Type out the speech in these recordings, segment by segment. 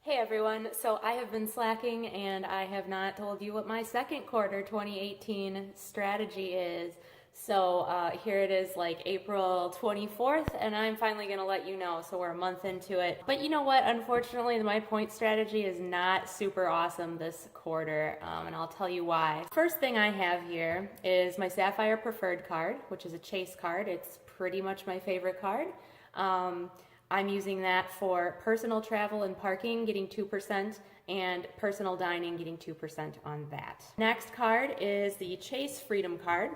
Hey everyone, so I have been slacking and I have not told you what my second quarter 2018 strategy is. So here it is, like April 24th, and I'm finally going to let you know. So we're a month into it. But you know what? Unfortunately, my point strategy is not super awesome this quarter, and I'll tell you why. First thing I have here is my Sapphire Preferred card, which is a Chase card. It's pretty much my favorite card. I'm using that for personal travel and parking, getting 2%, and personal dining, getting 2% on that. Next card is the Chase Freedom card,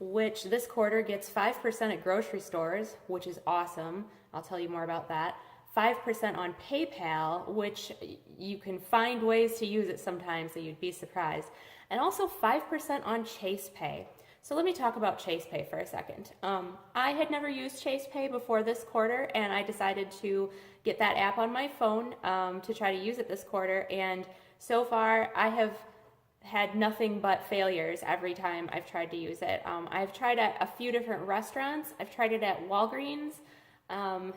which this quarter gets 5% at grocery stores, which is awesome. I'll tell you more about that. 5% on PayPal, which you can find ways to use it sometimes, so you'd be surprised. And also 5% on Chase Pay. So let me talk about Chase Pay for a second. I had never used Chase Pay before this quarter, and I decided to get that app on my phone to try to use it this quarter. And so far, I have had nothing but failures every time I've tried to use it. I've tried at a few different restaurants. I've tried it at Walgreens. I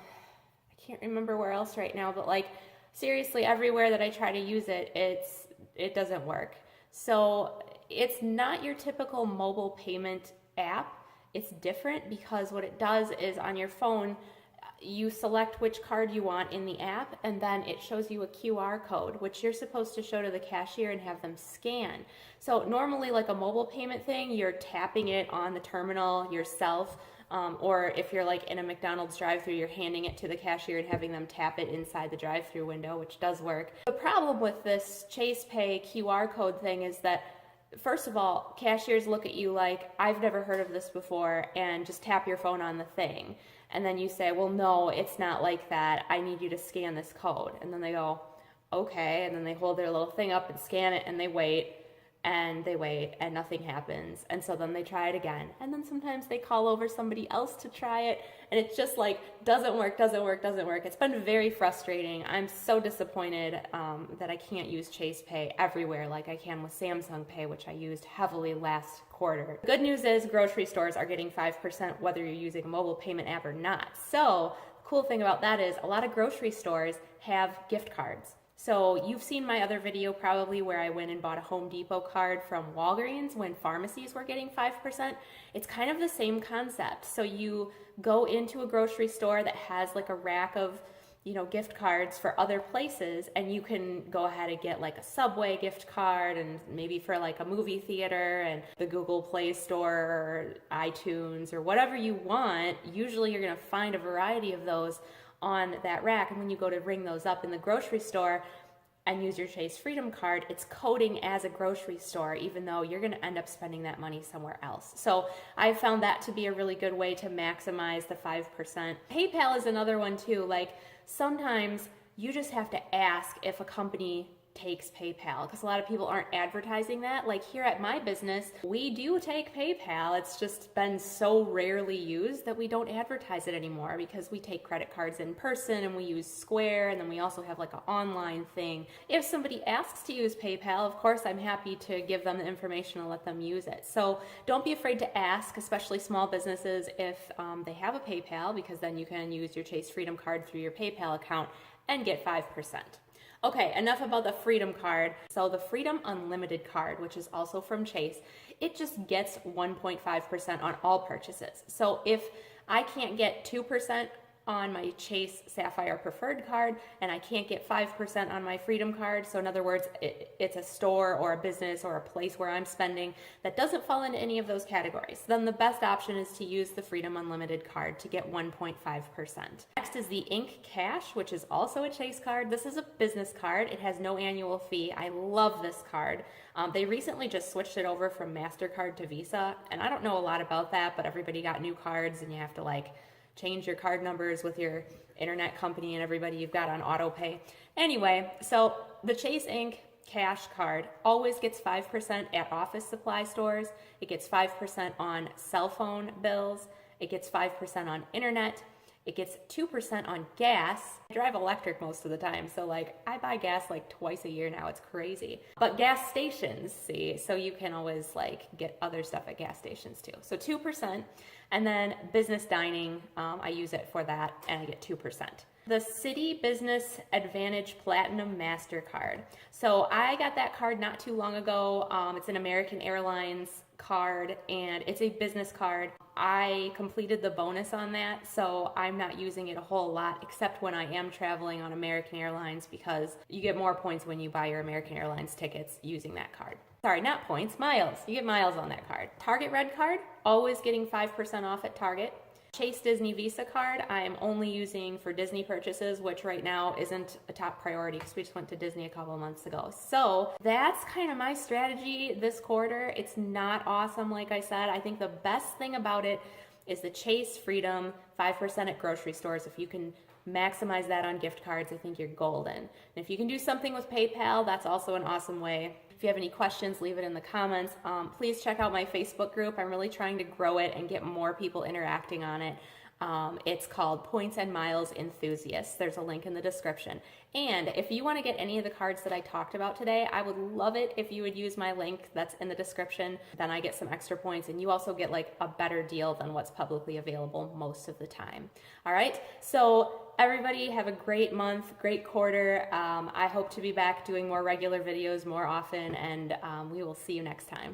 can't remember where else right now, but like seriously, everywhere that I try to use it, it doesn't work. So it's not your typical mobile payment app. It's different because what it does is on your phone, you select which card you want in the app, and then it shows you a QR code, which you're supposed to show to the cashier and have them scan. So normally, like a mobile payment thing, you're tapping it on the terminal yourself, or if you're like in a McDonald's drive-thru, you're handing it to the cashier and having them tap it inside the drive-thru window, which does work. The problem with this Chase Pay QR code thing is that, first of all, cashiers look at you like, I've never heard of this before, and just tap your phone on the thing. And then you say, well, no, it's not like that. I need you to scan this code. And then they go, okay. And then they hold their little thing up and scan it, and they wait, and nothing happens. And so then they try it again. And then sometimes they call over somebody else to try it, and it's just like, doesn't work. It's been very frustrating. I'm so disappointed that I can't use Chase Pay everywhere like I can with Samsung Pay, which I used heavily last quarter. The good news is grocery stores are getting 5% whether you're using a mobile payment app or not. So the cool thing about that is a lot of grocery stores have gift cards. So you've seen my other video probably where I went and bought a Home Depot card from Walgreens when pharmacies were getting 5%. It's kind of the same concept. So you go into a grocery store that has like a rack of, gift cards for other places, and you can go ahead and get like a Subway gift card, and maybe for like a movie theater, and the Google Play Store or iTunes or whatever you want. Usually you're going to find a variety of those on that rack, and when you go to ring those up in the grocery store and use your Chase Freedom card, it's coding as a grocery store, even though you're going to end up spending that money somewhere else. So I found that to be a really good way to maximize the 5%. PayPal is another one too. Like sometimes you just have to ask if a company takes PayPal, because a lot of people aren't advertising that. Like here at my business, we do take PayPal. It's just been so rarely used that we don't advertise it anymore, because we take credit cards in person and we use Square, and then we also have like an online thing. If somebody asks to use PayPal, of course I'm happy to give them the information and let them use it. So don't be afraid to ask, especially small businesses, if they have a PayPal, because then you can use your Chase Freedom card through your PayPal account and get 5%. Okay, enough about the Freedom card. So the Freedom Unlimited card, which is also from Chase, it just gets 1.5% on all purchases. So if I can't get 2% on my Chase Sapphire Preferred card, and I can't get 5% on my Freedom card, so in other words, it's a store or a business or a place where I'm spending that doesn't fall into any of those categories, then the best option is to use the Freedom Unlimited card to get 1.5%. Next is the Ink Cash, which is also a Chase card. This is a business card. It has no annual fee. I love this card. They recently just switched it over from MasterCard to Visa, and I don't know a lot about that, but everybody got new cards, and you have to change your card numbers with your internet company and everybody you've got on auto pay. Anyway, so the Chase Ink Cash card always gets 5% at office supply stores. It gets 5% on cell phone bills. It gets 5% on internet. It gets 2% on gas. I drive electric most of the time, so I buy gas twice a year now. It's crazy. But gas stations, see, so you can always get other stuff at gas stations too. So 2%, and then business dining, I use it for that, and I get 2%. The Citi Business Advantage Platinum MasterCard. So I got that card not too long ago. It's an American Airlines card and it's a business card. I completed the bonus on that, so I'm not using it a whole lot except when I am traveling on American Airlines because you get more points when you buy your American Airlines tickets using that card. Sorry, not points, miles. You get miles on that card. Target Red Card, always getting 5% off at Target. Chase Disney Visa card, I am only using for Disney purchases, which right now isn't a top priority because we just went to Disney a couple months ago. So that's kind of my strategy this quarter. It's not awesome, like I said. I think the best thing about it is the Chase Freedom 5% at grocery stores. If you can maximize that on gift cards, I think you're golden. And if you can do something with PayPal, that's also an awesome way. If you have any questions, leave it in the comments. Please check out my Facebook group. I'm really trying to grow it and get more people interacting on it. It's called Points and Miles Enthusiasts. There's a link in the description. And if you want to get any of the cards that I talked about today, I would love it if you would use my link that's in the description. Then I get some extra points and you also get like a better deal than what's publicly available most of the time. All right, so everybody have a great month, great quarter. I hope to be back doing more regular videos more often, and we will see you next time.